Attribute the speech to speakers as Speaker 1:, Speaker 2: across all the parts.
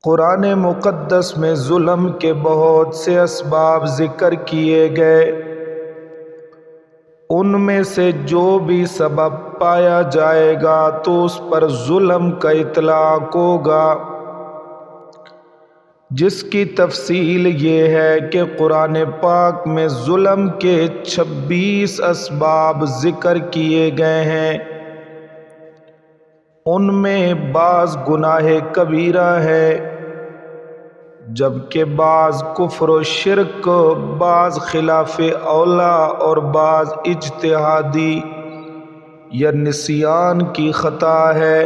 Speaker 1: قرآن مقدس میں ظلم کے بہت سے اسباب ذکر کیے گئے، ان میں سے جو بھی سبب پایا جائے گا تو اس پر ظلم کا اطلاق ہوگا، جس کی تفصیل یہ ہے کہ قرآن پاک میں ظلم کے 26 اسباب ذکر کیے گئے ہیں۔ ان میں بعض گناہ کبیرہ ہے، جبکہ بعض کفر و شرک، بعض خلاف اولا اور بعض اجتہادی یا نسیان کی خطا ہے۔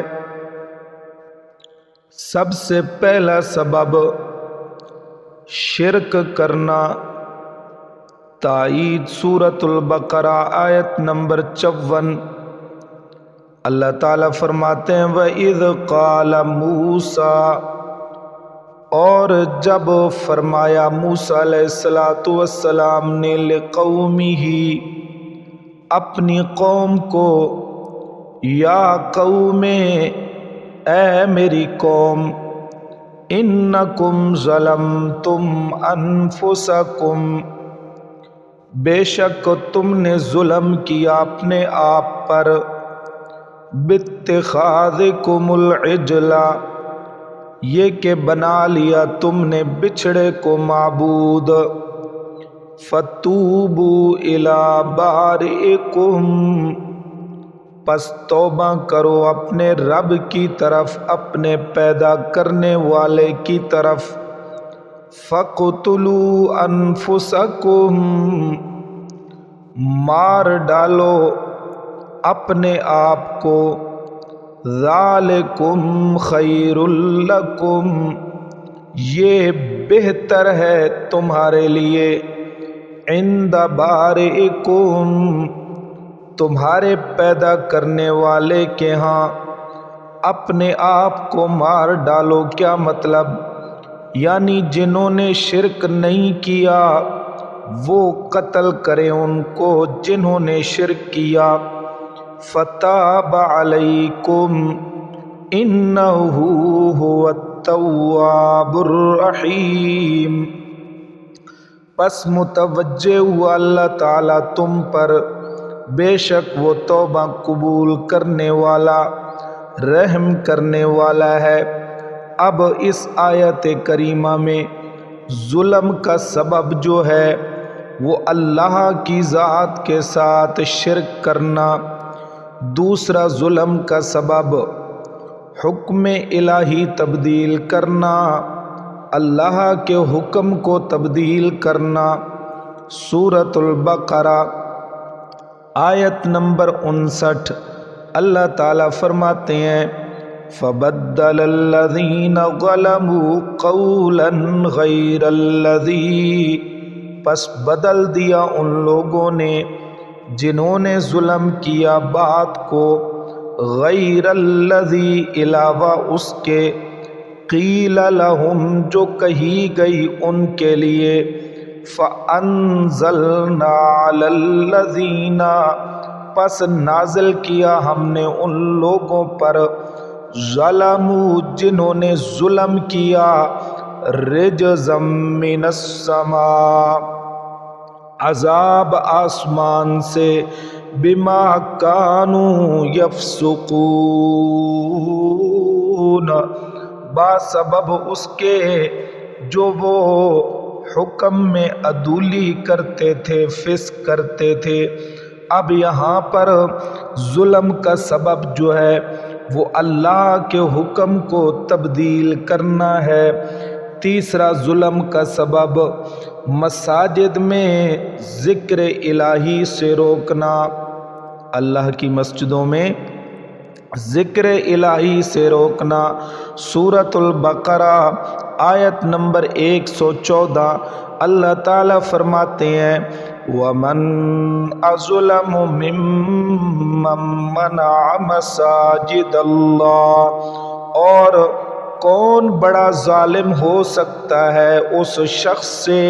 Speaker 1: سب سے پہلا سبب شرک کرنا۔ تائید سورۃ البقرہ آیت نمبر 54۔ اللہ تعالیٰ فرماتے ہیں وَإِذْ قَالَ مُوسَىٰ، اور جب فرمایا موسیٰ علیہ السلام نے لِقَوْمِهِ، اپنی قوم کو، یا قوم، اے میری قوم، انکم ظلمتم انفسکم، بے شک تم نے ظلم کیا اپنے آپ پر، باتخاذکم العجل، یہ کہ بنا لیا تم نے بچھڑے کو معبود، فتوبوا الی بارئکم، پس توبہ کرو اپنے رب کی طرف، اپنے پیدا کرنے والے کی طرف، فَاقْتُلُوا أَنفُسَكُمْ، مار ڈالو اپنے آپ کو، ذَلِكُمْ خَيْرٌ لَكُمْ، یہ بہتر ہے تمہارے لیے، عند بارئکم، تمہارے پیدا کرنے والے کے ہاں۔ اپنے آپ کو مار ڈالو کیا مطلب؟ یعنی جنہوں نے شرک نہیں کیا وہ قتل کریں ان کو جنہوں نے شرک کیا۔ فتاب علیکم انہ هو التواب الرحیم، پس متوجہ ہوا اللہ تعالیٰ تم پر، بے شک وہ توبہ قبول کرنے والا، رحم کرنے والا ہے۔ اب اس آیت کریمہ میں ظلم کا سبب جو ہے وہ اللہ کی ذات کے ساتھ شرک کرنا، دوسرا ظلم کا سبب حکم الہی تبدیل کرنا، اللہ کے حکم کو تبدیل کرنا۔ سورۃ البقرہ آیت نمبر 59، اللہ تعالیٰ فرماتے ہیں فَبَدَّلَ الَّذِينَ ظَلَمُوا قَوْلًا غَيْرَ الَّذِي، پس بدل دیا ان لوگوں نے جنہوں نے ظلم کیا بات کو، غیر الذی، علاوہ اس کے، قیل لہم، جو کہی گئی ان کے لیے، فَأَنزَلْنَا عَلَى الَّذِينَ، پس نازل کیا ہم نے ان لوگوں پر، ظلموا، جنہوں نے ظلم کیا، رجزا من السماء، عذاب آسمان سے، بما کانوا یفسقون، بسبب اس کے جو وہ حکم میں عدولی کرتے تھے، فسق کرتے تھے۔ اب یہاں پر ظلم کا سبب جو ہے وہ اللہ کے حکم کو تبدیل کرنا ہے۔ تیسرا ظلم کا سبب مساجد میں ذکر الہی سے روکنا، اللہ کی مسجدوں میں ذکر الہی سے روکنا۔ سورۃ البقرہ آیت نمبر 114، اللہ تعالیٰ فرماتے ہیں وَمَنْ أَظْلَمُ مِمَّنْ مَنَعَ مَسَاجِدَ اللَّهِ، اور کون بڑا ظالم ہو سکتا ہے اس شخص سے،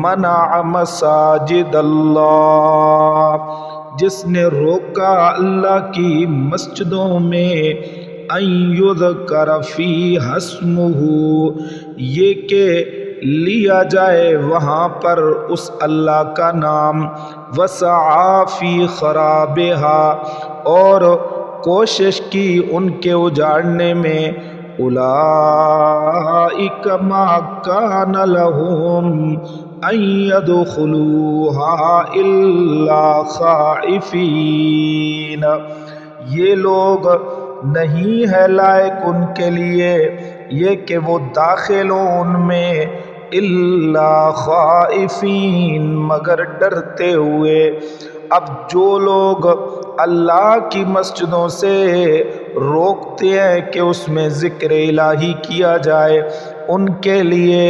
Speaker 1: منع مساجد اللہ، جس نے روکا اللہ کی مسجدوں میں ان یذکر فیہا اسمہ، یہ کہ لیا جائے وہاں پر اس اللہ کا نام، وسعی فی خرابہا، اور کوشش کی ان کے اجاڑنے میں، اولئک ما کان لہم ان يدخلوها الا خائفین، یہ لوگ نہیں ہے لائق ان کے لیے یہ کہ وہ داخل ہوں ان میں، الا خائفین، مگر ڈرتے ہوئے۔ اب جو لوگ اللہ کی مسجدوں سے روکتے ہیں کہ اس میں ذکر الہی کیا جائے، ان کے لیے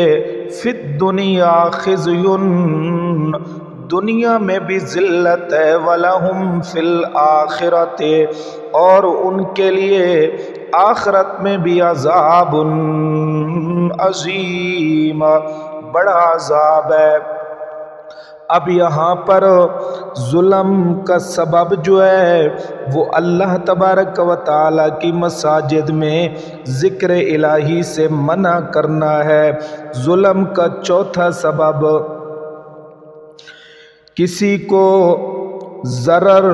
Speaker 1: فی الدنیا خزی، دنیا میں بھی ذلت ہے، وَلَهُمْ فِي الْآخِرَةِ، اور ان کے لیے آخرت میں بھی عذاب عظیم، بڑا عذاب ہے۔ اب یہاں پر ظلم کا سبب جو ہے وہ اللہ تبارک و تعالیٰ کی مساجد میں ذکر الہی سے منع کرنا ہے۔ ظلم کا چوتھا سبب کسی کو ضرر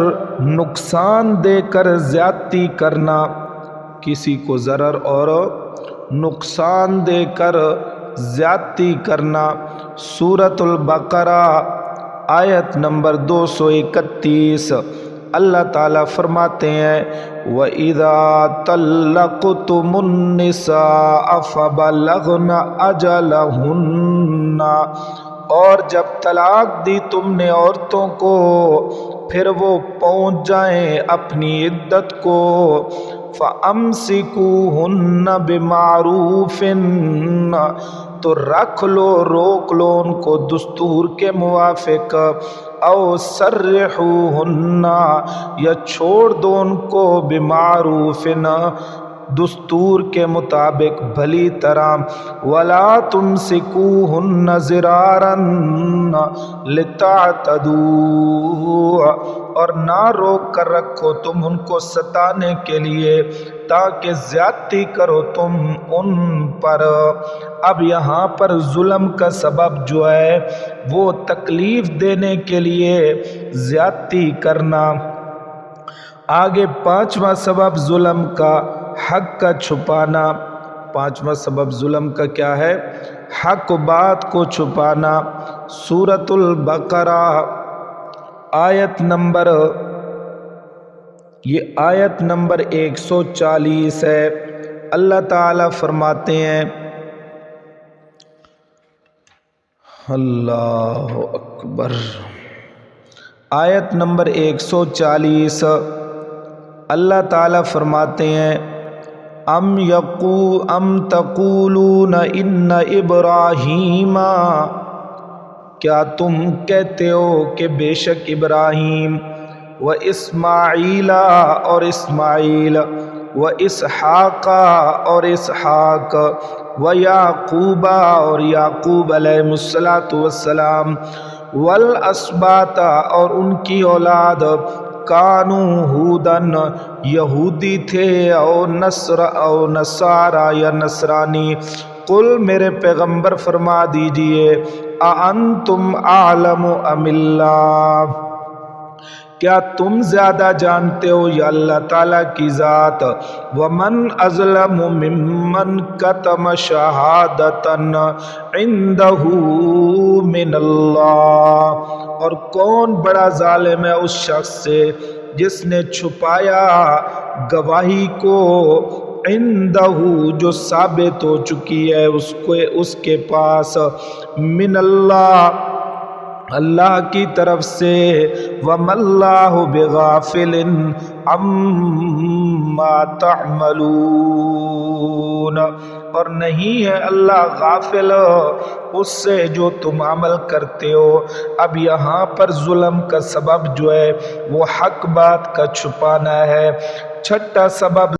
Speaker 1: نقصان دے کر زیادتی کرنا، کسی کو ضرر اور نقصان دے کر زیادتی کرنا۔ سورۃ البقرہ آیت نمبر 231، اللہ تعالیٰ فرماتے ہیں وَإِذَا طَلَّقْتُمُ النِّسَاءَ فَبَلَغْنَ أَجَلَهُنَّ، اور جب طلاق دی تم نے عورتوں کو پھر وہ پہنچ جائیں اپنی عدت کو، فَأَمْسِكُوهُنَّ بِمَعْرُوفٍ، تو رکھ لو، روک لو ان کو دستور کے موافق، او سرحوہن، یا چھوڑ دو ان کو بمعروف، دستور کے مطابق بھلی طرح، ولا تمسکوہن ضرارا لتعتدوا، اور نہ روک کر رکھو تم ان کو ستانے کے لیے تاکہ زیادتی کرو تم ان پر۔ اب یہاں پر ظلم کا سبب جو ہے وہ تکلیف دینے کے لیے زیادتی کرنا۔ آگے پانچواں سبب ظلم کا حق کا چھپانا۔ پانچواں سبب ظلم کا کیا ہے؟ حق بات کو چھپانا۔ سورۃ البقرہ آیت نمبر 140 ہے۔ اللہ تعالیٰ فرماتے ہیں، اللہ اکبر، آیت نمبر 140، اللہ تعالیٰ فرماتے ہیں ام تقولون ان ابراہیم، کیا تم کہتے ہو کہ بے شک ابراہیم، و اسماعیل، اور اسماعیل، و اسحاق، اور اسحاق، و یعقوب، اور یعقوب علیہ السلام، والاسباط، اور ان کی اولاد، کانو ہودن، یہودی تھے، او نصارا، یا نصرانی۔ قل، میرے پیغمبر فرما دیجئے، اانتم اعلم ام اللہ، کیا تم زیادہ جانتے ہو یا اللہ تعالیٰ کی ذات؟ ومن اظلم ممن کتم شہادۃ عنده من اللہ، اور کون بڑا ظالم ہے اس شخص سے جس نے چھپایا گواہی کو، عندہ، جو ثابت ہو چکی ہے اس کے پاس، من اللہ، اللہ کی طرف سے، وَمَا اللَّهُ بِغَافِلٍ عَمَّا تَعْمَلُونَ، اور نہیں ہے اللہ غافل اس سے جو تم عمل کرتے ہو۔ اب یہاں پر ظلم کا سبب جو ہے وہ حق بات کا چھپانا ہے۔ چھٹا سبب